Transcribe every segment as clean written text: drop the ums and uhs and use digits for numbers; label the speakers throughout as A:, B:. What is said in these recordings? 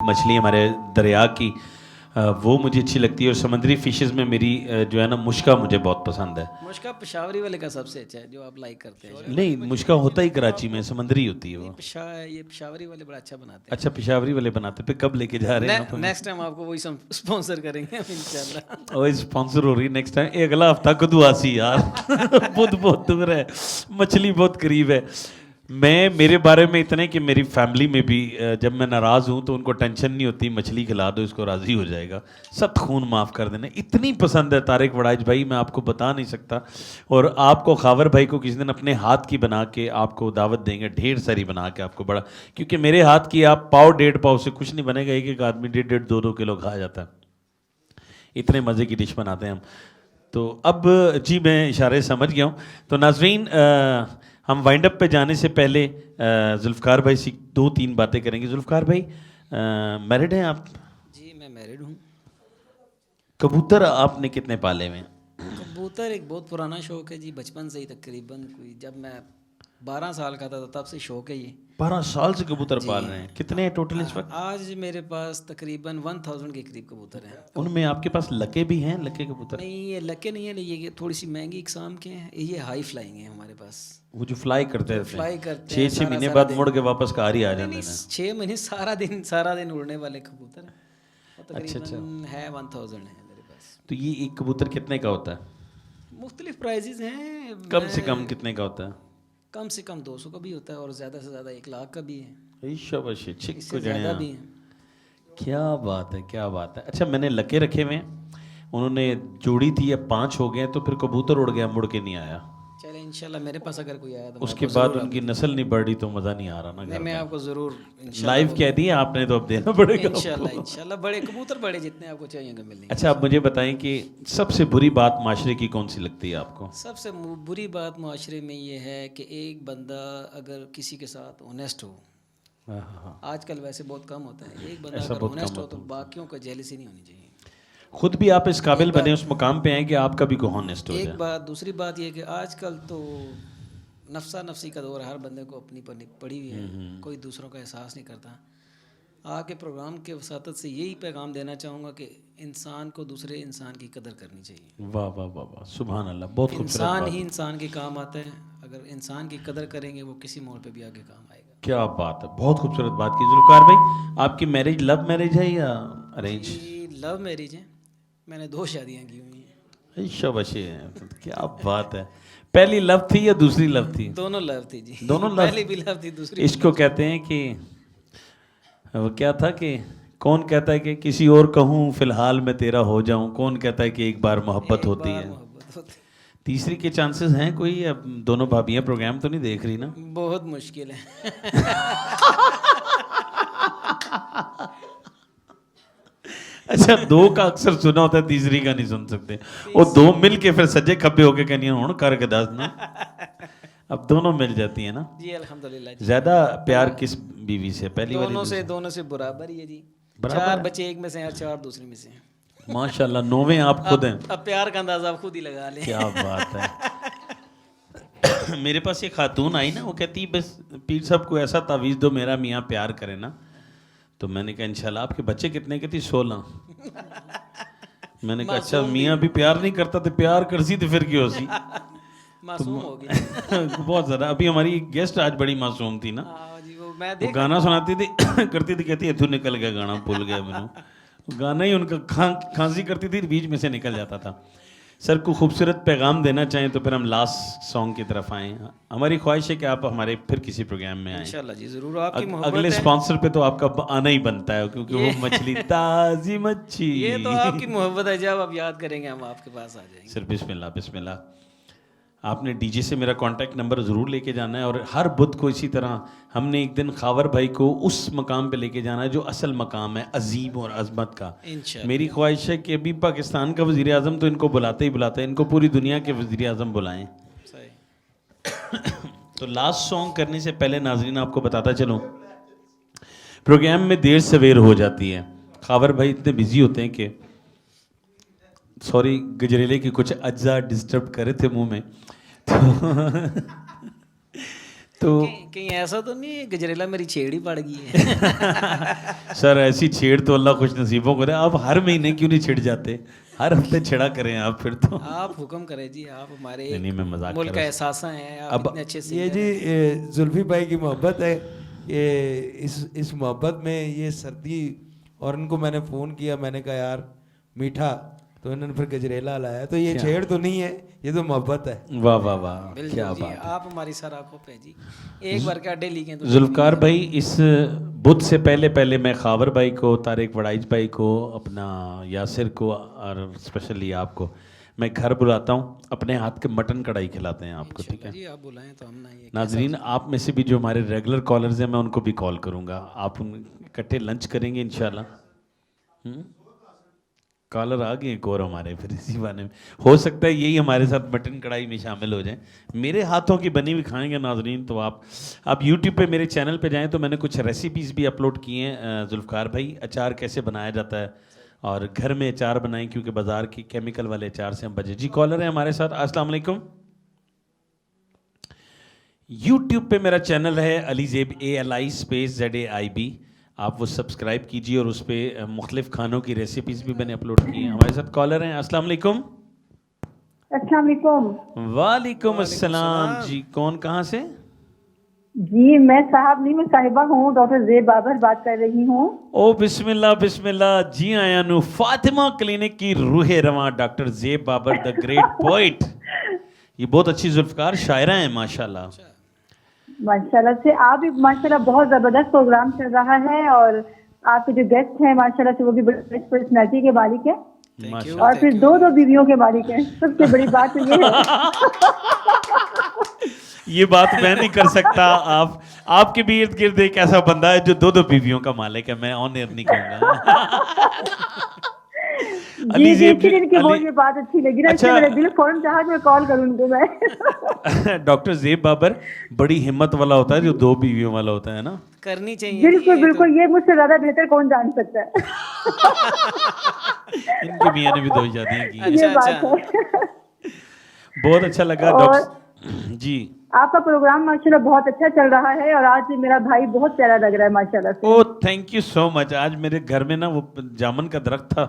A: मछली हमारे दरिया की वो मुझे अच्छी लगती है और समुद्री फिशेस में मेरी जो है ना मुश्का मुझे बहुत पसंद है।
B: मुश्का पेशावरी वाले का सबसे अच्छा है जो आप लाइक करते हैं।
A: नहीं, मुश्का होता ही कराची में, समुद्री होती है
B: नहीं
A: वो।
B: ये पेशावरी वाले बड़ा अच्छा बनाते
A: अच्छा, पेशावरी वाले बनाते पे कब लेके जा रहे हैं आप
B: हैं।
A: हमें?
B: नेक्स्ट टाइम आपको वही स्पॉन्सर करेंगे हम इंशाल्लाह।
A: और स्पॉन्सर हो रही है नेक्स्ट टाइम। अगला हफ्ता कद्दू आसी यार बुध बहुत दूर है, मछली बहुत करीब है। मैं मेरे बारे में इतने कि मेरी फैमिली में भी जब मैं नाराज़ हूँ तो उनको टेंशन नहीं होती, मछली खिला दो इसको राज़ी हो जाएगा। सत खून माफ़ कर देना, इतनी पसंद है तारिक वड़ाइच भाई, मैं आपको बता नहीं सकता। और आपको खावर भाई को किसी दिन अपने हाथ की बना के आपको दावत देंगे, ढेर सारी बना के आपको बड़ा, क्योंकि मेरे हाथ की आप पाव 1.5 पाव से कुछ नहीं बनेगा, एक एक आदमी 1.5 2 2 किलो खा जाता है, इतने मज़े की डिश बनाते हैं हम। तो अब जी मैं इशारे समझ गया हूँ। तो नाजरीन हम वाइंड अप पे जाने से पहले जुल्फ़कार भाई से 2 3 बातें करेंगे। जुल्फ़कार भाई मैरिड हैं आप?
B: जी मैं मैरिड हूँ।
A: कबूतर आपने कितने पाले हुए हैं?
B: कबूतर एक बहुत पुराना शौक है जी, बचपन से ही तकरीबन कोई जब मैं 12 साल का था तब से शौक है ये।
A: 12 साल से कबूतर
B: जी
A: पाल रहे हैं? कितने हैं टोटल इस वक्त?
B: आज मेरे पास तकरीबन 1000 के करीब कबूतर हैं।
A: उनमें आपके पास लके भी हैं, लके कबूतर?
B: नहीं ये लके नहीं है, ये थोड़ी सी महंगी इकसाम के हैं, ये हाई फ्लाइंग है हमारे पास।
A: वो जो फ्लाई करते
B: जो
A: रहते
B: फ्लाई
A: हैं,
B: करते हैं
A: 6 6
B: सारा
A: महीने
B: सारा
A: बाद
B: दिन।
A: मुड़ के वापस कार ही आ
B: नहीं
A: जाते
B: नहीं,
A: हैं।
B: 6 महीने सारा दिन उड़ने वाले कबूतर हैं। और
A: अच्छा अच्छा।
B: तकरीबन है 1000 है मेरे पास।
A: तो ये एक कबूतर कितने का होता है?
B: मुख्तलिफ प्राइजेज हैं।
A: कम से
B: मैं
A: कम कितने का होता है?
B: कम से कम 200 का भी होता है और ज़्यादा से ज़्यादा 1 लाख का भी है,
A: शाबाश, चिक को
B: इससे
A: जने।
B: ज़्यादा भी है।
A: क्या बात है, क्या बात है। अच्छा, मैंने लके रखे हुए हैं, उन्होंने जोड़ी थी, अब 5 हो गए, तो फिर कबूतर उड़ गया, मुड़ के नहीं आया।
B: चले इंशाल्लाह मेरे पास अगर कोई आया तो मैं
A: उसके
B: आपको
A: बाद
B: ज़रूर
A: उनकी
B: आपको
A: नस्ल नहीं बढ़ रही तो मज़ा नहीं आ रहा ना
B: नहीं
A: घर
B: मैं
A: में।
B: आपको ज़रूर
A: लाइव कह दिया आपने तो अब देना पड़ेगा
B: इंशाल्लाह
A: आपको।
B: इंशाल्लाह बड़े कबूतर बड़े जितने आपको चाहिए मिलेंगे।
A: अच्छा, आप मुझे बताएं कि सबसे बुरी बात माशरे की कौन सी लगती है आपको?
B: सबसे बुरी बात माशरे में ये है कि एक बंदा अगर किसी के साथ ऑनेस्ट हो,
A: हाँ हाँ हाँ,
B: आजकल वैसे बहुत कम होता है, एक बंदा
A: ऐसा
B: अगर
A: बहुत कम
B: ऑनेस्ट हो
A: होता
B: तो
A: है।
B: बाकियों को जेलसी नहीं होनी चाहिए।
A: खुद भी आप इस काबिल
B: एक
A: बने,
B: बात
A: उस मुकाम पे हैं कि आपका भी को हॉनेस्ट हो
B: एक
A: जाए।
B: बात दूसरी बात ये कि आजकल तो नफसा नफसी का दौर, हर बंदे को अपनी पड़ी हुई है, कोई दूसरों का एहसास नहीं करता। आके प्रोग्राम के वसातत से यही पैगाम देना चाहूँगा कि इंसान को दूसरे इंसान की कदर करनी चाहिए।
A: वाह वाह वाह वाह, सुभान अल्लाह, बहुत खूबसूरत
B: इंसान
A: बात।
B: ही इंसान के काम आता है, अगर इंसान की कदर करेंगे वो किसी मोड़ पे भी आगे काम आएगा।
A: क्या बात है, बहुत खूबसूरत बात की। जुल्फ़कार भाई, आपकी मैरिज लव मैरिज है या अरेंज?
B: जी लव मैरिज है, मैंने 2 शादियाँ की हुई हैं।
A: शाबाश है, क्या बात है। पहली लव थी या दूसरी लव थी?
B: दोनों लव थी जी
A: दोनों लव।
B: पहली भी लव थी, दूसरी भी
A: इसको
B: लव थी।
A: कहते हैं कि वो क्या था कि कौन कहता है कि किसी और कहूँ फिलहाल मैं तेरा हो जाऊं, कौन कहता है कि एक बार मोहब्बत
B: एक
A: होती
B: बार
A: है।
B: मोहब्बत होती
A: तीसरी के चांसेस हैं कोई? अब दोनों भाभियां प्रोग्राम तो नहीं देख रही ना?
B: बहुत मुश्किल है
A: अच्छा, 2 का अक्सर सुना होता है, तीसरी का नहीं सुन सकते। वो 2 मिल के फिर सजे खब्बे होके कहनी हूं करके दस ना। अब दोनों मिल जाती है ना।
B: जी अल्हम्दुलिल्लाह जी।
A: ज्यादा प्यार किस बीवी से, पहली वाली दूसरी?
B: दोनों से बराबर ही है जी।
A: बराबर
B: 4
A: है?
B: बच्चे एक में से हैं और 4 दूसरे में से हैं।
A: माशाल्लाह, 9वें आप खुद हैं।
B: अब प्यार का अंदाजा आप खुद ही लगा लें।
A: क्या बात है। मेरे पास एक खातून आई ना, वो कहती बस पीर साहब को ऐसा तावीज़ दो मेरा मियाँ प्यार करे ना। तो मैंने कहा इंशाल्लाह। आपके बच्चे कितने? कहती 16। मैंने कहा अच्छा,
B: मासूम
A: मियाँ भी प्यार नहीं करता तो प्यार करसी तो फिर क्यों सी?
B: मासूम होगी।
A: बहुत ज़्यादा। अभी हमारी गेस्ट आज बड़ी मासूम थी ना,
B: हाँ जी वो मैं
A: वो
B: देखा।
A: गाना सुनाती थी करती थी, कहती तू निकल गया गाना, भूल गया मैंने गाना ही उनका। खांसी करती थी, बीच में से निकल जाता था। सर को खूबसूरत पैगाम देना चाहें तो फिर हम लास्ट सॉन्ग की तरफ आएँ। हमारी ख्वाहिश है कि आप हमारे फिर किसी प्रोग्राम में आएँ।
B: इंशाल्लाह जी ज़रूर, आपकी मोहब्बत
A: अगले
B: है।
A: स्पॉन्सर पे तो आपका आना ही बनता है, क्योंकि वो मछली ताजी मच्छी।
B: ये तो आपकी मोहब्बत है, जब आप याद करेंगे हम आपके पास आ जाएंगे।
A: सर बिस्मिल्लाह बिस्मिल्लाह। आपने डीजे से मेरा कांटेक्ट नंबर ज़रूर लेके जाना है, और हर बुध को इसी तरह हमने एक दिन खावर भाई को उस मकाम पे लेके जाना है जो असल मकाम है अजीम और अजमत का।
B: इंशाल्लाह
A: मेरी ख्वाहिश है कि अभी पाकिस्तान का वज़ीर आज़म तो इनको बुलाते ही बुलाते हैं, इनको पूरी दुनिया के वज़ीर आज़म बुलाएं।
B: सही।
A: तो लास्ट सॉन्ग करने से पहले नाजरीन आपको बताता चलूँ, प्रोग्राम में देर सवेर हो जाती है। खावर भाई इतने बिजी होते हैं कि सॉरी, गजरेले की कुछ अज्जा डिस्टर्ब करे थे मुंह में। तो
B: कहीं ऐसा तो नहीं है गजरेला मेरी छेड़ ही पड़ गई है?
A: सर ऐसी छेड़ तो अल्लाह खुश नसीबों को दे। आप हर महीने क्यों नहीं छिड़ जाते, हर हफ्ते छिड़ा करें आप फिर तो।
B: आप हुक्म करें जी, आप हमारे
A: नहीं, मैं मजाक
B: मुल्क
A: कर
B: का
A: रहा
B: एहसास हैं, आप
C: अब
B: इतने अच्छे से
C: ये जी जुल्फी भाई की मोहब्बत है, ये इस मोहब्बत में ये सर्दी, और इनको मैंने फ़ोन किया, मैंने कहा यार मीठा, तो इन्होंने फिर गजरेला लाया। तो ये छेड़ तो नहीं है, ये तो मोहब्बत है।
A: वाह वाह वाह,
B: बिल्कुल
A: क्या
B: जी,
A: बात है।
B: आप हमारी सर आंखों पे जी, एक बार का अड्डे लीके तो
A: जुल्फकार भाई, इस बुध से पहले मैं खावर भाई को, तारिक वड़ाइज भाई को, अपना यासिर को और स्पेशली आपको मैं घर बुलाता हूँ, अपने हाथ के मटन कढ़ाई खिलाते हैं आपको, ठीक है
B: जी, आप बुलाएं तो हम ना ये
A: नाजरीन। आप में से भी जो हमारे रेगुलर कॉलर्स हैं मैं उनको भी कॉल करूँगा, आप उन इकट्ठे लंच करेंगे इंशाल्लाह। कॉलर आ गए एक और हमारे, फिर इसी बहाने में हो सकता है यही हमारे साथ मटन कढ़ाई में शामिल हो जाएं। मेरे हाथों की बनी हुई खाएंगे नाजरीन, तो आप यूट्यूब पे मेरे चैनल पे जाएं तो मैंने कुछ रेसिपीज़ भी अपलोड किए हैं। जुल्फकार भाई, अचार कैसे बनाया जाता है और घर में अचार बनाएं, क्योंकि बाज़ार की केमिकल वाले अचार से हम बचे। जी कॉलर है हमारे साथ, अस्सलाम वालेकुम। यूट्यूब पे मेरा चैनल है अलीज़ेब, ALI स्पेस ZAIB, आप वो सब्सक्राइब कीजिए और उस पर मुख्तलिफ खानों की रेसिपीज़ भी मैंने अपलोड की हैं। हमारे साथ कॉलर हैं, अस्सलाम वालेकुम।
D: अस्सलाम वालेकुम।
A: वालेकुम अस्सलाम जी, कौन कहाँ से?
D: जी मैं साहब नहीं, मैं साहिबा हूँ, डॉक्टर ज़ेब बाबर बात कर रही हूँ।
A: ओ बिस्मिल्लाह बिस्मिल्लाह, जी आया नु फातिमा क्लिनिक की रूहे रवां doctor Zeb Babar the great poet. ये बहुत अच्छी जुल्फकार शायरा हैं माशाल्लाह।
D: माशाल्लाह से आप भी माशाल्लाह, बहुत ज़बरदस्त प्रोग्राम चल रहा है, और आपके जो गेस्ट हैं माशाल्लाह से वो भी बड़ी पर्सनैलिटी के मालिक है,
A: माशाल्लाह।
D: और फिर दो बीवियों के मालिक हैं। सबसे बड़ी बात तो ये है।
A: ये बात मैं नहीं कर सकता। आपके भी इर्द गिर्द एक ऐसा बंदा है जो दो बीवियों का मालिक है, मैं ऑन एयर नहीं कहूँगा।
D: जी जी, इसीलिए इनकी बहुत ये बात अच्छी लगी ना, इसलिए मेरा दिल फौरन चाहा कि मैं कॉल करूँ उनको मैं।
A: डॉक्टर ज़ेब बाबर बड़ी हिम्मत वाला होता है जो दो बीवियों वाला होता है ना।
B: करनी चाहिए।
D: बिल्कुल बिल्कुल, ये मुझसे ज्यादा बेहतर कौन जान सकता है।
A: इनकी मियाँ ने भी दो शादियाँ की हैं।
D: ये बात है।
A: बहुत अच्छा लगा डॉक्टर जी।
D: आपका प्रोग्राम माशाल्लाह बहुत अच्छा चल रहा है, और आज मेरा भाई बहुत प्यारा लग रहा है माशाल्लाह से।
A: ओ थैंक यू सो मच। आज मेरे घर में ना वो जामुन का दरख्त था,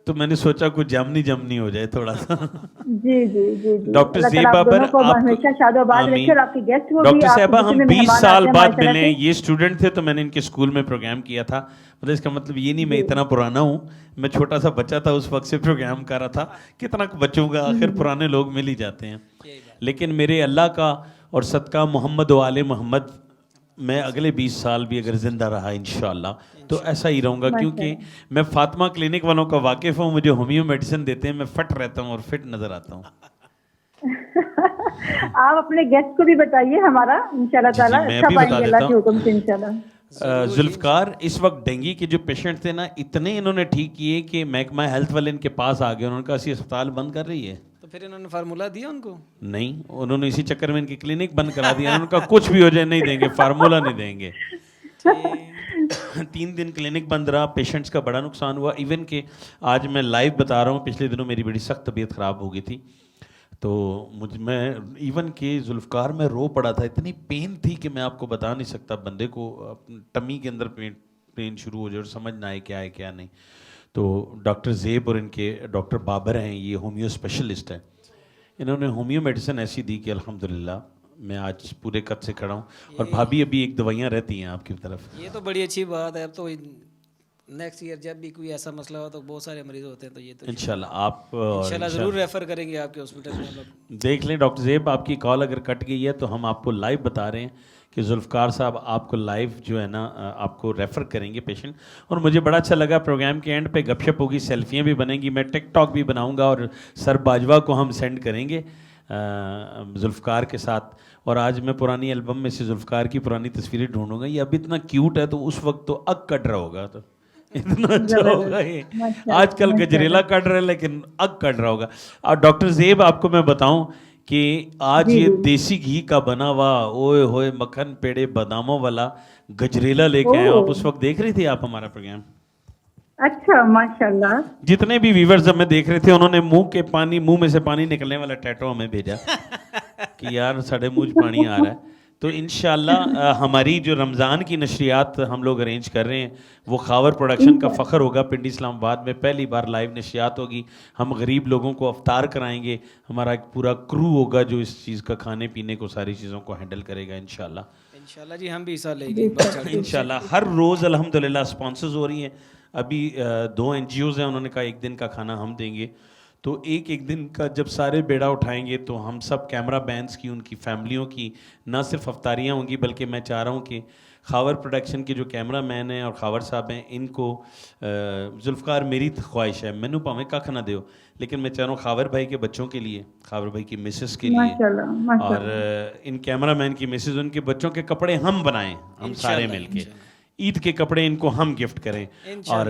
A: तो मैंने सोचा कुछ जामनी हो जाए थोड़ा सा।
D: जी जी जी जी,
A: डॉक्टर
D: अल्लाह
A: ज़ेब
D: ताला आप
A: बाबर,
D: दोनों को हमेशा शादोबाद रखे, और आपके गेस्ट को भी।
A: डॉक्टर
D: आपके
A: साहबा,
D: जितने
A: हम
D: भी
A: 20
D: मेहमान
A: साल
D: आते हैं
A: बाद
D: माशाल्लाह
A: मिले।
D: से।
A: ये स्टूडेंट थे तो मैंने इनके स्कूल में प्रोग्राम किया था, मतलब इसका मतलब ये नहीं मैं इतना पुराना हूँ, मैं छोटा सा बच्चा था उस वक्त से प्रोग्राम कर रहा था। कितना बच्चों का, आखिर पुराने लोग मिल ही जाते हैं। लेकिन मेरे अल्लाह का और सदका मोहम्मद वाले मोहम्मद, मैं अगले 20 साल भी अगर जिंदा रहा इंशाल्लाह तो ऐसा ही रहूँगा, क्योंकि मैं फातिमा क्लिनिक वालों का वाकिफ़ हूँ। मुझे होम्यो मेडिसिन देते हैं, मैं फिट रहता हूँ और फिट नज़र आता हूँ।
D: आप अपने गेस्ट को भी बताइए हमारा, इंशाल्लाह ताला
A: मैं
D: अच्छा
A: भी बता
D: पाएंगे
A: देता
D: अल्लाह के
A: हूँ।
D: हुक्म से इंशाल्लाह।
A: जुल्फकार, इस वक्त डेंगू के जो पेशेंट थे ना, इतने इन्होंने ठीक किए कि महकमा हेल्थ वाले इनके पास आ गए। उन्होंने कहा अस्सी अस्पताल बंद कर रही है,
B: तो फिर इन्होंने फार्मूला दिया उनको?
A: नहीं, उन्होंने इसी चक्कर में इनकी क्लिनिक बंद करा दिया। उन्होंने कहा कुछ भी हो जाए नहीं देंगे, फार्मूला नहीं देंगे। 3 दिन क्लिनिक बंद रहा, पेशेंट्स का बड़ा नुकसान हुआ। इवन कि आज मैं लाइव बता रहा हूँ, पिछले दिनों मेरी बड़ी सख्त तबीयत ख़राब हो गई थी, तो मैं इवन के जुल्फकार में रो पड़ा था। इतनी पेन थी कि मैं आपको बता नहीं सकता। बंदे को टमी के अंदर पेन शुरू हो जाए और समझ ना आए क्या है क्या नहीं। तो डॉक्टर ज़ेब और इनके डॉक्टर बाबर हैं, ये होम्यो स्पेशलिस्ट हैं। इन्होंने होम्यो मेडिसिन ऐसी दी कि अल्हम्दुलिल्लाह मैं आज पूरे कद से खड़ा हूँ। और भाभी अभी एक दवाइयाँ रहती हैं आपकी तरफ।
B: ये तो बड़ी अच्छी बात है। अब तो नेक्स्ट ईयर जब भी कोई ऐसा मसला हो तो बहुत सारे मरीज होते हैं, तो ये तो
A: इंशाल्लाह आप
B: इंशाल्लाह ज़रूर रेफ़र करेंगे आपके हॉस्पिटल में हम लोग।
A: देख लें डॉक्टर ज़ेब, आपकी कॉल अगर कट गई है तो हम आपको लाइव बता रहे हैं कि जुल्फकार साहब आपको लाइव जो है ना आपको रेफ़र करेंगे पेशेंट। और मुझे बड़ा अच्छा लगा, प्रोग्राम के एंड पे गपशप होगी, सेल्फियाँ भी बनेंगी, मैं टिकटॉक भी बनाऊंगा और सर बाजवा को हम सेंड करेंगे जुल्फकार के साथ। और आज मैं पुरानी एल्बम में से जुल्फकार की पुरानी तस्वीरें ढूंढूंगा। ये अब इतना क्यूट है तो उस वक्त तो अग कट रहा होगा, तो इतना अच्छा होगा ये। आजकल गजरेला कट रहा है लेकिन अग कट रहा होगा। और डॉक्टर ज़ेब, आपको मैं बताऊं कि आज ये देसी घी का बना हुआ ओए होए मक्खन पेड़े बादामों वाला गजरेला लेके आए। आप उस वक्त देख रही थी आप हमारा प्रोग्राम?
D: अच्छा माशाल्लाह।
A: जितने भी व्यूवर्स हमें देख रहे थे उन्होंने मुंह में से पानी निकलने वाला टैटो हमें भेजा कि यार साढ़े मुंह पानी आ रहा है। तो इंशाल्लाह हमारी जो रमज़ान की नशरियात हम लोग अरेंज कर रहे हैं वो खावर प्रोडक्शन का फ़ख्र होगा। पिंडी इस्लामाबाद में पहली बार लाइव नशरियात होगी। हम गरीब लोगों को अफ्तार कराएंगे। हमारा एक पूरा क्रू होगा जो इस चीज़ का खाने पीने को सारी चीज़ों को हैंडल करेगा इंशाल्लाह
B: जी हम भी हिस्सा लेंगे
A: इंशाल्लाह। हर रोज़ अल्हम्दुलिल्लाह स्पॉन्सर्स हो रही हैं। अभी 2 NGOs हैं, उन्होंने कहा एक दिन का खाना हम देंगे। तो एक दिन का जब सारे बेड़ा उठाएंगे तो हम सब कैमरा बैंड्स की, उनकी फैमिलियों की ना सिर्फ अफ्तारियाँ होंगी, बल्कि मैं चाह रहा हूँ कि खावर प्रोडक्शन के जो कैमरा मैन हैं और खावर साहब हैं, इनको जुल्फ़कार मेरी ख्वाहिश है, मैनू भावें कख ना दो, लेकिन मैं चाह रहा हूँ खावर भाई के बच्चों के लिए, खावर भाई की मिसेस के लिए और इन कैमरा मैन की मिसेस, उनके बच्चों के कपड़े हम बनाएं, हम सारे मिलके ईद के कपड़े इनको हम गिफ्ट करें। और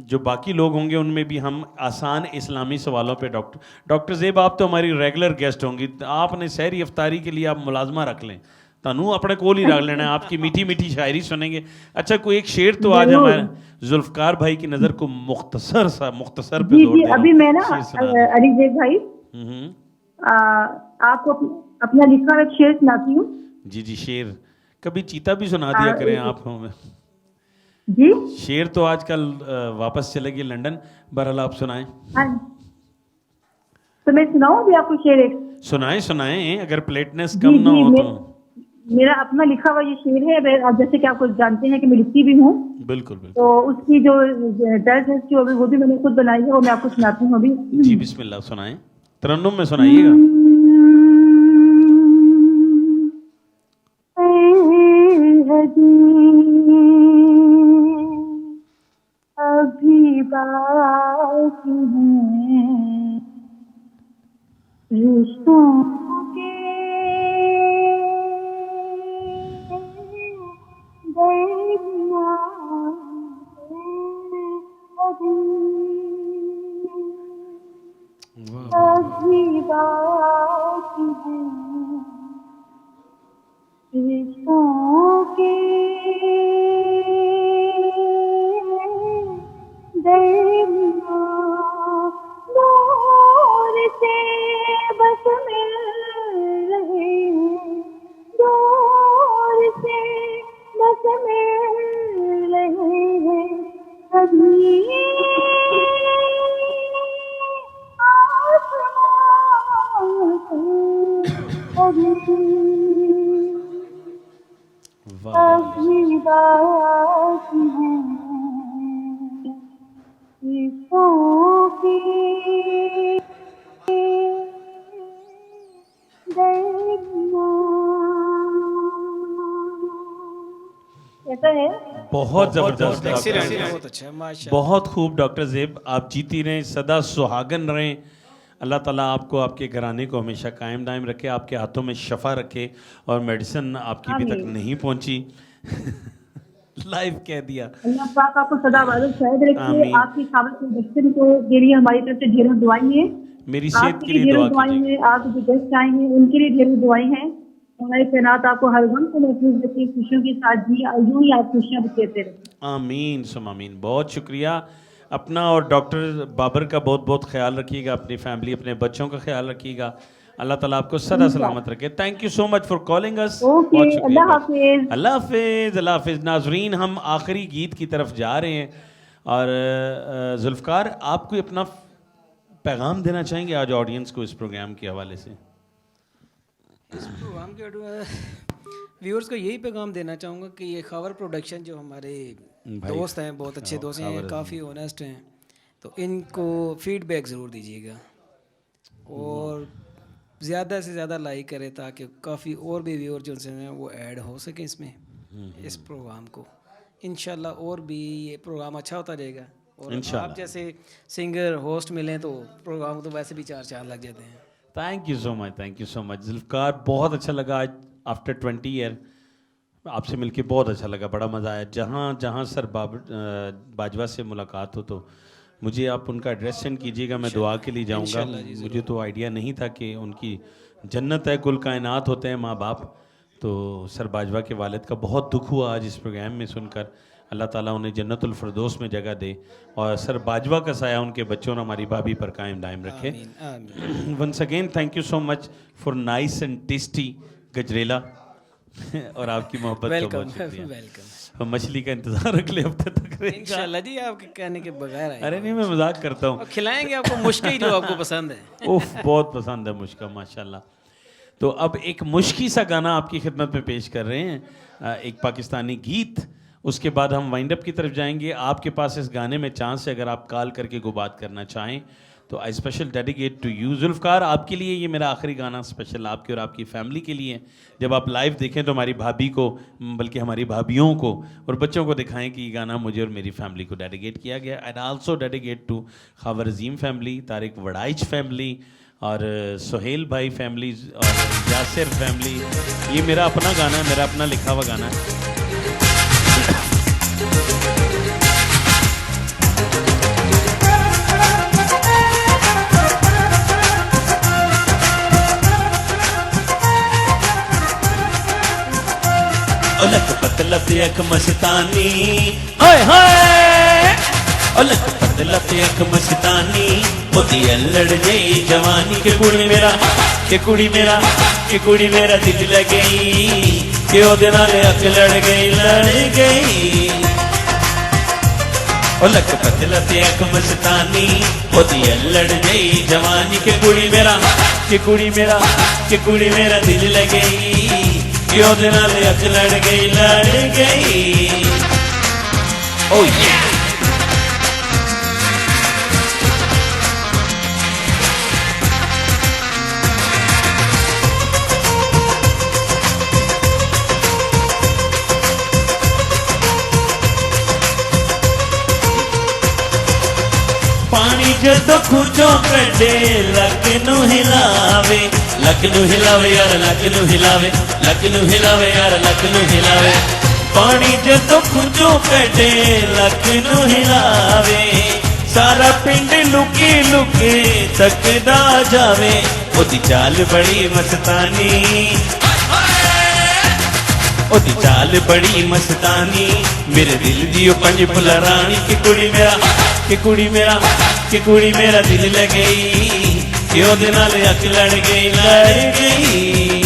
A: जो बाकी लोग होंगे उनमें भी हम आसान इस्लामी सवालों पे डॉक्टर ज़ेब आप तो हमारी रेगुलर गेस्ट होंगी, आपने सहरी अफ्तारी के लिए आप मुलाजमा रख लें, तनु अपने कोल ही रख लेना है, आपकी मीठी मीठी शायरी सुनेंगे। अच्छा कोई एक शेर तो आज हमारे जुल्फ़कार भाई की नज़र को मुख्तसर पे जोड़ दे।
D: अभी मैं ना अली ज़ेब भाई आपको अपना लिखा एक शेर सुनाती हूँ।
A: जी शेर कभी चीता भी सुना दिया करें आप हमें
D: जी।
A: शेर तो आजकल वापस चले गए लंदन, बहरहाल आप सुनाएं।
D: हाँ तो मैं सुनाऊं भी आपको शेर एक?
A: सुनाएं अगर प्लेटनेस कम ना हो तो।
D: मेरा अपना लिखा हुआ ये शेर है, अब जैसे कि आप कुछ जानते हैं कि मैं लिखती भी हूँ।
A: बिल्कुल
D: तो उसकी जो दर्ज है जो वो भी मैंने खुद बनाई है, वो मैं आपको सुनाती हूँ अभी।
A: जी बिस्मिल्लाह सुनाएं, तरन्नुम में सुनाइएगा।
D: अभी बाकी हैं रिश्तों के अभी बाकी हैं रिश्तों के दूर से बस मिल रहे, दूर से बस मिल रहे हैं कभी आसमां अभी बाकी हैं कैसा है?
A: बहुत जबरदस्त,
B: बहुत अच्छा, माशाल्लाह।
A: बहुत खूब डॉक्टर ज़ेब, आप जीती रहें, सदा सुहागन रहें। अल्लाह ताला आपको, आपके घराने को हमेशा कायम दायम रखे, आपके हाथों में शफा रखे और मेडिसिन आपकी अभी तक नहीं पहुंची। लाइव कह दिया।
D: अल्लाह पाक आपको सदा वालिद शायद रखे, आपकी खावत के बच्चन को के लिए हमारी तरफ से ढेरों दुआएं हैं,
A: मेरी सेहत के लिए दुआ कीजिए।
D: आप जो गेस्ट आए हैं उनके लिए ढेरों दुआएं हैं। हमारे तैनात आपको हर वक्त महफूज रखे, खुशियों के साथ जी, यूं ही आप खुशियां बखेरते रहे।
A: आमीन सुम आमीन। बहुत शुक्रिया। अपना और डॉक्टर बाबर का बहुत बहुत ख्याल रखिएगा, अपनी फैमिली, अपने बच्चों का ख्याल रखिएगा। अल्लाह ताला आपको सदा सलामत रखे। Thank you so much for calling us.
D: अल्लाह हाफिज।
A: अल्लाह हाफिज। अल्लाह हाफिज। नाजरीन हम आखिरी गीत की तरफ जा रहे हैं और जुल्फ़कार आप कोई अपना पैगाम देना चाहेंगे आज ऑडियंस को इस प्रोग्राम के हवाले से?
B: इस प्रोग्राम के व्यूअर्स को यही पैगाम देना चाहूँगा कि ये खावर प्रोडक्शन जो हमारे दोस्त हैं, बहुत अच्छे दोस्त हैं, काफ़ी ऑनेस्ट हैं, तो इनको फीडबैक ज़रूर दीजिएगा और ज़्यादा से ज़्यादा लाइक करें ताकि काफ़ी और भी व्यूअर जो हैं वो ऐड हो सके इसमें, इस प्रोग्राम को। इंशाल्लाह और भी ये प्रोग्राम अच्छा होता जाएगा और आप जैसे सिंगर होस्ट मिलें तो प्रोग्राम तो वैसे भी 4 लग जाते हैं।
A: Thank you so much, thank you so much Zulfiqar. बहुत अच्छा लगा आज आफ्टर 20 ईयर आपसे मिलके, बहुत अच्छा लगा, बड़ा मज़ा आया। जहाँ जहाँ सर बाजवा से मुलाकात हो तो मुझे आप उनका एड्रेस सेंड कीजिएगा, मैं दुआ के लिए जाऊँगा। मुझे तो आइडिया नहीं था कि उनकी जन्नत है, कुल कायनात होते हैं माँ बाप। तो सर बाजवा के वालिद का बहुत दुख हुआ आज इस प्रोग्राम में सुनकर। अल्लाह ताला उन्हें जन्नतुल फिरदौस में जगह दे और सर बाजवा का साया उनके बच्चों और हमारी भाभी पर कायम दायम रखे। Once again thank you so much for nice and tasty gajrela और आपकी मोहब्बत का
B: वेलकम
A: बहुत शुक्रिया।
B: वेलकम
A: और मछली का इंतजार अगले हफ्ते तक करेंगे।
B: इंशाल्लाह जी, आपके कहने के बगैर आएगा।
A: अरे नहीं, मैं मजाक करता हूँ।
B: और खिलाएंगे आपको मुश्किल जो आपको पसंद है।
A: उफ, बहुत पसंद है मुश्का, माशाल्लाह। तो अब एक मुश्की सा गाना आपकी खिदमत में पेश कर रहे हैं, एक पाकिस्तानी गीत। उसके बाद हम वाइंड अप की तरफ जाएंगे। आपके पास इस गाने में चांस है, अगर आप कॉल करके को बात करना चाहें तो I special dedicate to you Zulfikar. आपके लिए ये मेरा आखिरी गाना स्पेशल आपके और आपकी फैमिली के लिए। जब आप लाइव देखें तो हमारी भाभी को, बल्कि हमारी भाभीियों को और बच्चों को दिखाएं कि ये गाना मुझे और मेरी फैमिली को डेडिकेट किया गया। एंड आल्सो डेडिकेट टू खबर अजीम फैमिली, तारिक वड़ाइच फैमिली और सोहेल भाई फैमिली और यासिर फैमिली। ये मेरा अपना गाना है, मेरा अपना लिखा हुआ गाना है। लक पतला अख मस्तानी, हाय हाय, लक पतला अख मस्तानी, ओदी अल्लड़ जई जवानी के कुड़ी मेरा, के कुड़ी मेरा, के कुड़ी मेरा दिल लग गई, के ओदे नाल अख लड़ गई, लड़ गई। लक पतला अख मस्तानी, ओदी अल्लड़ जई जवानी के कुड़ी मेरा, के कुड़ी मेरा, के कुड़ी मेरा दिल लग गई, क्यों दिन अख लड़ गई, लड़ गई। ओह ये पानी जदों खुजों कटे लक नू हिलावे, लक नू हिलावे यार, लक नू हिलावे, लक नू हिलावे यार, लक नू हिलावे। पानी जदों खुजों कटे लक नू हिलावे, सारा पिंड लुके लुके तकदा जावे, ओदी चाल बड़ी मस्तानी, ओदी चाल बड़ी मस्तानी, मेरे दिल दी ओ पंज फुला रानी की कुड़ी मेरा, की कुड़ी मेरा, की कुड़ी मेरा दिल लग गई, क्यों दिन अख लड़ गई, लड़ गई।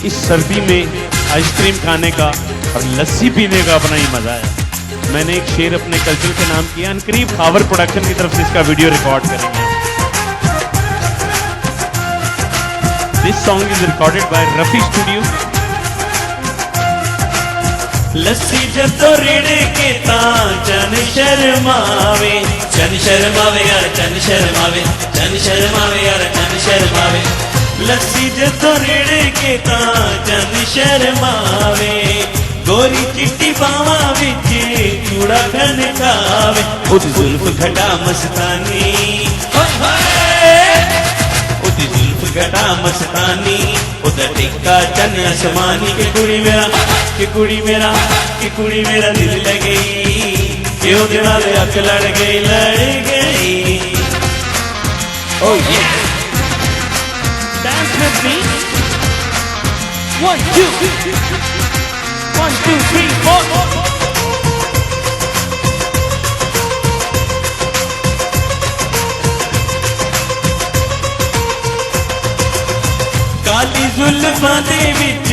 A: इस सर्दी में आइसक्रीम खाने का और लस्सी पीने का अपना ही मजा है। मैंने एक शेर अपने कल्चर के नाम किया, करीब खावर प्रोडक्शन की तरफ से इसका वीडियो रिकॉर्ड करेंगे। This song is recorded by Rafi studio. लस्सी जदों रेड़े के चन शर्मावे, चन शर्मावे यार, चन शर्मावे, चन शर्मावे यार, चन शर्मावे। लस्सी जदों रेड़े के चन शर्मावे, गोरी चिट्टी बावा विच चूड़ा खनकावे, उदी जुल्फ घटा मस्तानी, उदी जुल्फ घटा मस्तानी, उदा टिक्का चन आसमानी के कुड़ी मेरा, के कुड़ी मेरा, के कुड़ी मेरा दिल लग गई, क्यों दिन अख लड़ गई, लड़ गई। ओह ये डांस विद मी, 1 2 1 2 3 4। काली जुल्फां दे विच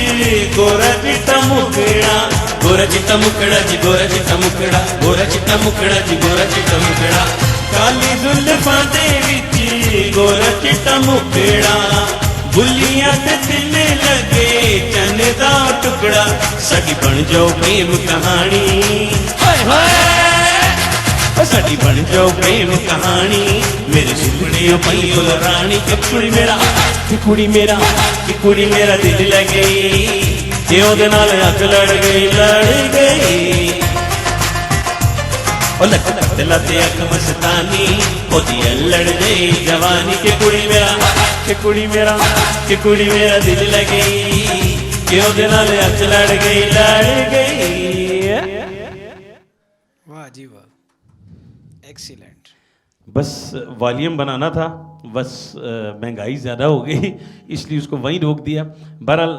A: गोरा चिट्टा मुकड़ा, गोरा चिट्टा मुकड़ा जी, गोरा चिट्टा मुकड़ा, गोरा चिट्टा मुकड़ा जी, गोरा चिट्टा मुकड़ा। काली जुल्फां दे विच गोरा चिट्टा मुकड़ा, बुलियां ते दिल लगे चन दा टुकड़ा, साडी बन जाओ प्रेम कहानी, हाय हाय साडी बन जाओ प्रेम कहानी, मेरे सुपने पई ओ रानी के कुड़ी मेरा, के कुड़ी मेरा, के कुड़ी मेरा दिल लग गई, क्यों दे नाल अख लड़ गई, लड़ गई। ओ लक पतला अख मस्तानी, ओदी अल्लड़ गई जवानी के कुड़ी मेरा, के कुड़ी मेरा, के कुड़ी मेरा दिल लग गई, क्यों दे नाल अख लड़ गई, लड़ गई।
B: वाह जी वाह, एक्सीलेंट।
A: बस वॉल्यूम बनाना था, बस महंगाई ज़्यादा हो गई इसलिए उसको वहीं रोक दिया। बहरहाल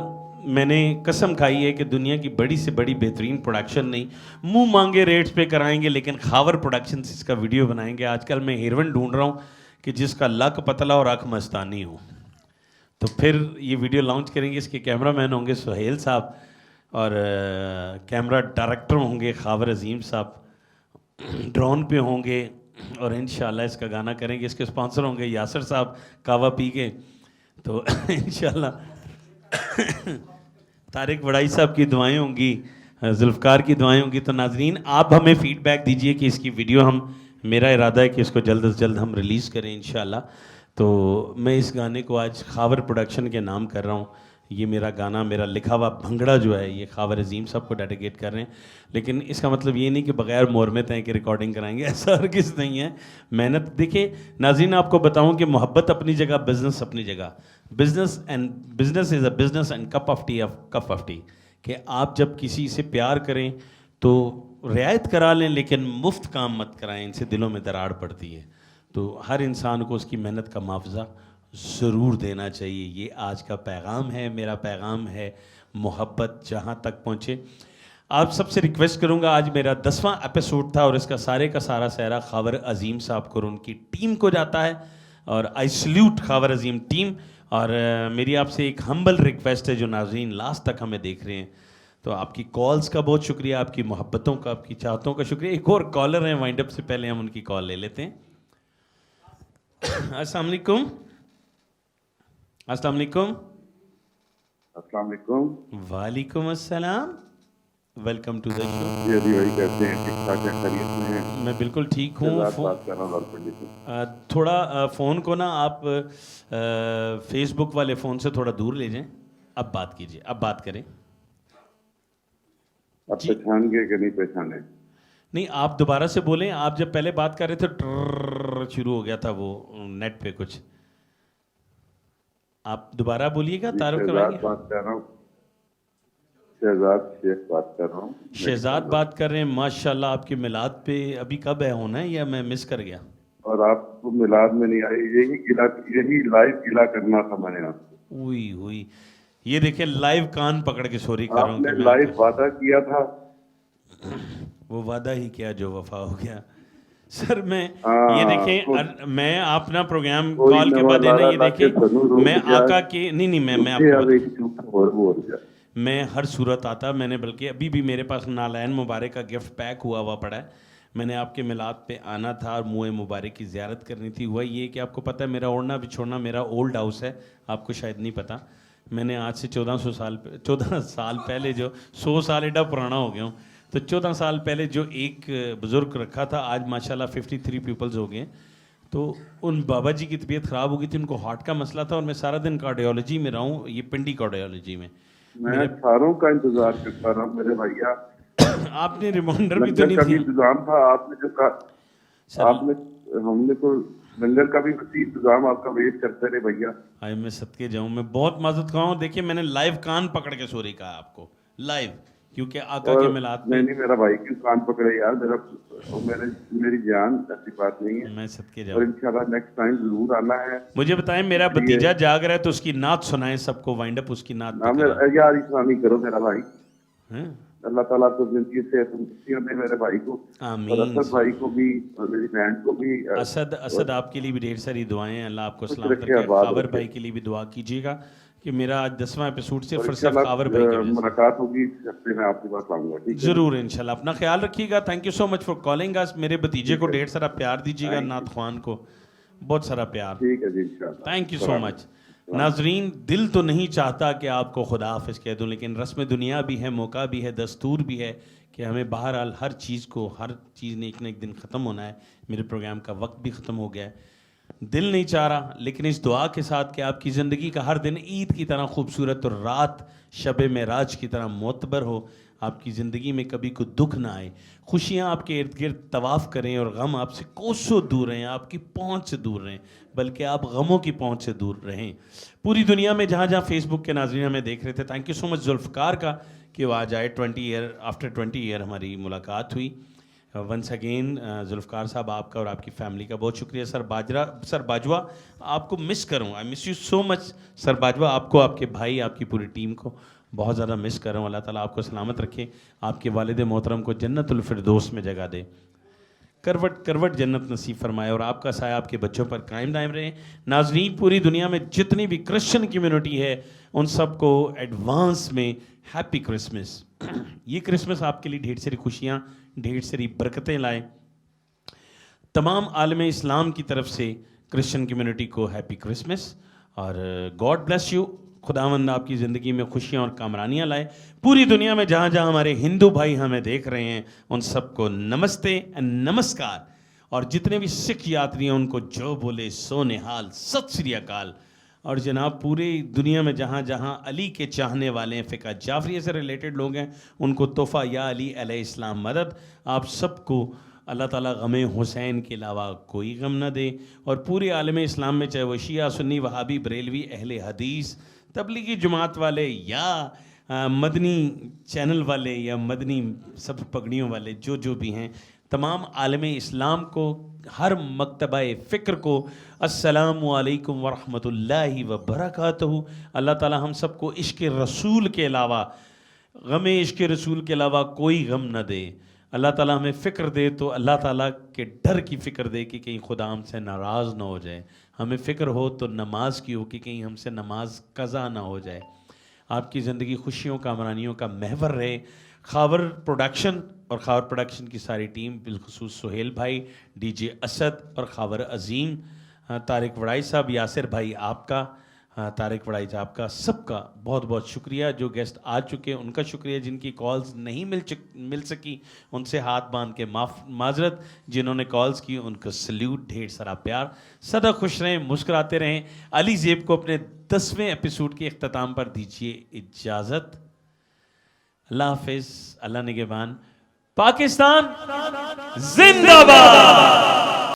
A: मैंने कसम खाई है कि दुनिया की बड़ी से बड़ी बेहतरीन प्रोडक्शन नहीं, मुंह मांगे रेट्स पे कराएंगे, लेकिन खावर प्रोडक्शन से इसका वीडियो बनाएंगे। आजकल मैं हीरोइन ढूंढ रहा हूँ कि जिसका लक पतला और आँख मस्तानी हो। तो फिर ये वीडियो लॉन्च करेंगे, इसके कैमरामैन होंगे सुहेल साहब और कैमरा डायरेक्टर होंगे खावर अजीम साहब, ड्रोन पे होंगे और इंशाल्लाह इसका गाना करेंगे। इसके स्पॉन्सर होंगे यासर साहब कावा पी के, तो इंशाल्लाह तारिक वड़ाई साहब की दुआएं होंगी, जुल्फ़कार की दुआएं होंगी। तो नाजरीन आप हमें फ़ीडबैक दीजिए कि इसकी वीडियो मेरा इरादा है कि इसको जल्द से जल्द हम रिलीज़ करें इंशाल्लाह। तो मैं इस गाने को आज खावर प्रोडक्शन के नाम कर रहा हूँ। ये मेरा गाना, मेरा लिखा हुआ भंगड़ा जो है ये खावर अजीम साहब को डेडिकेट कर रहे हैं। लेकिन इसका मतलब ये नहीं कि बगैर मोहरमत हैं कि रिकॉर्डिंग कराएंगे, ऐसा हरगिज़ नहीं है। मेहनत देखिए नाज़रीन, आपको बताऊं कि मोहब्बत अपनी जगह, बिज़नेस अपनी जगह। Business is a business and cup of T कि आप जब किसी से प्यार करें तो रियायत करा लें, लेकिन मुफ्त काम मत कराएं, इनसे दिलों में दरार पड़ती है। तो हर इंसान को उसकी मेहनत का मुआवजा ज़रूर देना चाहिए। ये आज का पैगाम है, मेरा पैगाम है। मोहब्बत जहाँ तक पहुँचे। आप सबसे रिक्वेस्ट करूँगा, आज मेरा 10वां एपिसोड था और इसका सारे का सारा सहरा खावर अजीम साहब को और उनकी टीम को जाता है, और I salute Khawar Azeem team. और मेरी आपसे एक हम्बल रिक्वेस्ट है, जो नाज़रीन लास्ट तक हमें देख रहे हैं, तो आपकी कॉल्स का बहुत शुक्रिया, आपकी मोहब्बतों का, आपकी चाहतों का शुक्रिया। एक और कॉलर हैं वाइंड अप से पहले हम उनकी कॉल ले लेते हैं। अस्सलाम वालेकुम। अस्सलाम वालेकुम।
E: अस्सलाम वालेकुम।
A: वालेकुम अस्सलाम। Welcome to the show.
E: जी अभी वही कहते हैं, ठीक ठाक है, खैरियत में हैं?
A: मैं बिल्कुल ठीक हूँ।
E: बात कर रहा हूँ लालपंडी से।
A: थोड़ा फ़ोन को ना आप फेसबुक वाले फ़ोन से थोड़ा दूर ले जाएं। अब बात कीजिए, अब बात करें।
E: अब पहचान गए कि नहीं पहचाने?
A: नहीं, आप दोबारा से बोलें। आप जब पहले बात कर रहे थे ट्रर शुरू हो गया था वो नेट पे कुछ। आप दोबारा बोलिएगा, तारुफ करवाइए।
E: बात कर रहा हूँ, शहजाद शेख बात कर रहा हूँ।
A: शहजाद बात कर रहे हैं। माशाल्लाह, आपके मिलाद पे अभी कब है होना है, या मैं मिस कर गया?
E: और आपको मिलाद में नहीं आई, यही लाइव गिला करना था मैंने आपको।
A: हुई हुई, ये देखिए लाइव कान पकड़ के सॉरी कर रहा हूँ।
E: आपने लाइव वादा किया था।
A: वो वादा ही क्या जो वफा हो गया। सर मैं ये
E: हाँ,
A: देखें, मैं अपना प्रोग्राम कॉल के बाद देना, ये देखें मैं आका के नहीं मैं आपको मैं हर सूरत आता। मैंने बल्कि अभी भी मेरे पास नालैन मुबारक का गिफ्ट पैक हुआ पड़ा है। मैंने आपके मिलाद पे आना था और मुए मुबारक की ज़ियारत करनी थी। हुआ ये कि आपको पता है मेरा ओढ़ना बिछोड़ना मेरा ओल्ड हाउस है, आपको शायद नहीं पता। मैंने आज से 14 साल पहले, जो 100 साल एडा पुराना हो गया हूँ, तो 14 साल पहले जो एक बुज़ुर्ग रखा था, आज माशाल्लाह 53 पीपल्स हो गए। तो उन बाबा जी की तबीयत ख़राब हो गई थी, उनको हार्ट का मसला था, और मैं सारा दिन कार्डियोलॉजी में रहा हूँ, ये पिंडी कार्डियोलॉजी में।
E: मैं सारों का इंतजार करता रहा मेरे भैया।
A: आपने रिमाइंडर भी तो नहीं
E: दिया।
A: दिया।
E: इंतजाम था आपने जो कहा, आपने हमने तो लंगर का भी इंतजाम आपका वेट करते रहे भैया।
A: आए मैं सदके जाऊँ, मैं बहुत माजूद खाऊँ। देखिए मैंने लाइव कान पकड़ के सॉरी कहा आपको लाइव, क्योंकि आका के मिलाद में।
E: नहीं मेरा भाई क्यों कान पकड़े यार, मेरी जान, ऐसी बात नहीं है।
A: मैं सदके
E: और
A: जाऊँ।
E: इंशाल्लाह नेक्स्ट टाइम जरूर आना है।
A: मुझे बताएं, मेरा भतीजा जाग रहा है तो उसकी नात सुनाएं सबको, वाइंड अप उसकी नात पे करें।
E: यार इस्लामी करो मेरा भाई।
A: हैं?
E: अल्लाह ताला आपको जिंदगी से खुशियां दे मेरे भाई को, और असद भाई को भी, और मेरी बहन को भी।
A: असद आपके लिए भी ढेर सारी दुआएं हैं, अल्लाह आपको सलामत
E: रखे,
A: रखे।
E: आबाद
A: खावर
E: रखे।
A: भाई के लिए भी दुआ कीजिएगा कि मेरा आज 10वां एपिसोड सिर्फ
E: और
A: और सिर्फ
E: इंशाल्लाह,
A: खावर भाई की वजह से।
E: मुलाकात होगी इस हफ्ते में, आपके पास आऊंगा। ठीक है,
A: जरूर इंशाल्लाह। अपना ख्याल रखिएगा। Thank you so much for calling अस। मेरे भतीजे को ढेर सारा प्यार दीजिएगा, नात ख्वान को बहुत सारा प्यार।
E: ठीक है जी, इंशाल्लाह।
A: Thank you so much. नाजरीन, दिल तो नहीं चाहता कि आपको खुदा हाफिज कह दूं, लेकिन रस्म दुनिया भी है, मौका भी है, दस्तूर भी है कि हमें बहरहाल हर चीज़ ने एक न एक दिन ख़त्म होना है। मेरे प्रोग्राम का वक्त भी ख़त्म हो गया है। दिल नहीं चाह रहा, लेकिन इस दुआ के साथ कि आपकी ज़िंदगी का हर दिन ईद की तरह खूबसूरत और रात शब मेराज की तरह मोतबर हो। आपकी ज़िंदगी में कभी कोई दुख ना आए, खुशियाँ आपके इर्द गिर्द तवाफ़ करें और गम आपसे कोसों दूर रहें, आपकी पहुँच से दूर रहें, बल्कि आप गमों की पहुँच से दूर रहें। पूरी दुनिया में जहाँ जहाँ फेसबुक के नाज़रीन हमें देख रहे थे, thank you so much Zulfiqar का कि वो आज आए। 20 ईयर हमारी मुलाकात हुई। वंस अगेन जुल्फ़कार साहब, आपका और आपकी फैमिली का बहुत शुक्रिया। सर बाजवा, आपको मिस करूँ, I miss you so much sir Bajwa. आपको, आपके भाई, आपकी पूरी टीम को बहुत ज़्यादा मिस कर रहा हूँ। अल्लाह ताला आपको सलामत रखे, आपके वालिद मोहतरम को जन्नतुल फिरदौस में जगह दे। करवट करवट जन्नत नसीब फरमाए और आपका साया आपके बच्चों पर कायम दायम रहे। नाजरीन, पूरी दुनिया में जितनी भी क्रिश्चियन कम्युनिटी है उन सबको एडवांस में हैप्पी क्रिसमस। ये क्रिसमस आपके लिए ढेर सारी खुशियाँ, ढेर सारी बरकतें लाए। तमाम आलम इस्लाम की तरफ से क्रिश्चियन कम्युनिटी को हैप्पी क्रिसमस और गॉड ब्लेस यू। खुदावंद आपकी ज़िंदगी में खुशियाँ और कामरानियाँ लाए। पूरी दुनिया में जहाँ जहाँ हमारे हिंदू भाई हमें देख रहे हैं उन सबको नमस्ते एंड नमस्कार। और जितने भी सिख यात्री हैं उनको जो बोले सो निहाल, सत श्री अकाल। और जनाब पूरी दुनिया में जहाँ जहाँ अली के चाहने वाले हैं, फ़िका जाफरिया से रिलेटेड लोग हैं, उनको तोहफ़ा या अली अलैहिस्सलाम मदद। आप सबको अल्लाह ताला गमे हुसैन के अलावा कोई गम न दे। और पूरे आलम इस्लाम में चाहे वो शिया, सुन्नी, वहाबी, बरेलवी, अहले हदीस, तबलीगी जमात वाले या मदनी चैनल वाले या मदनी सब पगड़ियों वाले जो भी हैं, तमाम आलम इस्लाम को, हर मकतबा फ़िक्र को अस्सलामु अलैकुम वरहमतुल्लाहि व बरकातहू। अल्लाह ताला हम सबको इश्क़ रसूल के अलावा, गमे इश्क़ रसूल के अलावा कोई गम न दे। अल्लाह ताला हमें फ़िक्र दे तो अल्लाह ताला के डर की फ़िक्र दे कि कहीं खुदा हमसे नाराज़ ना हो जाए। हमें फ़िक्र हो तो नमाज की हो कि कहीं हमसे नमाज कज़ा ना हो जाए। आपकी ज़िंदगी खुशियों कामरानियों का महवर रहे। खावर प्रोडक्शन और खावर प्रोडक्शन की सारी टीम, बिलखुसूस सुहेल भाई, डीजे असद और खावर अज़ीम, तारिक वड़ाई साहब, यासिर भाई आपका, तारिक वड़ाई साहब का, सबका बहुत बहुत शुक्रिया। जो गेस्ट आ चुके हैं उनका शुक्रिया, जिनकी कॉल्स नहीं मिल सकी उनसे हाथ बांध के माजरत, जिन्होंने कॉल्स की उनको सल्यूट, ढेर सारा प्यार। सदा खुश रहें, मुस्कुराते रहें। अली ज़ेब को अपने 10वें एपिसोड के अख्ताम पर दीजिए इजाज़त। अल्लाह हाफिज़, अल्लाह निगहबान। पाकिस्तान जिंदाबाद।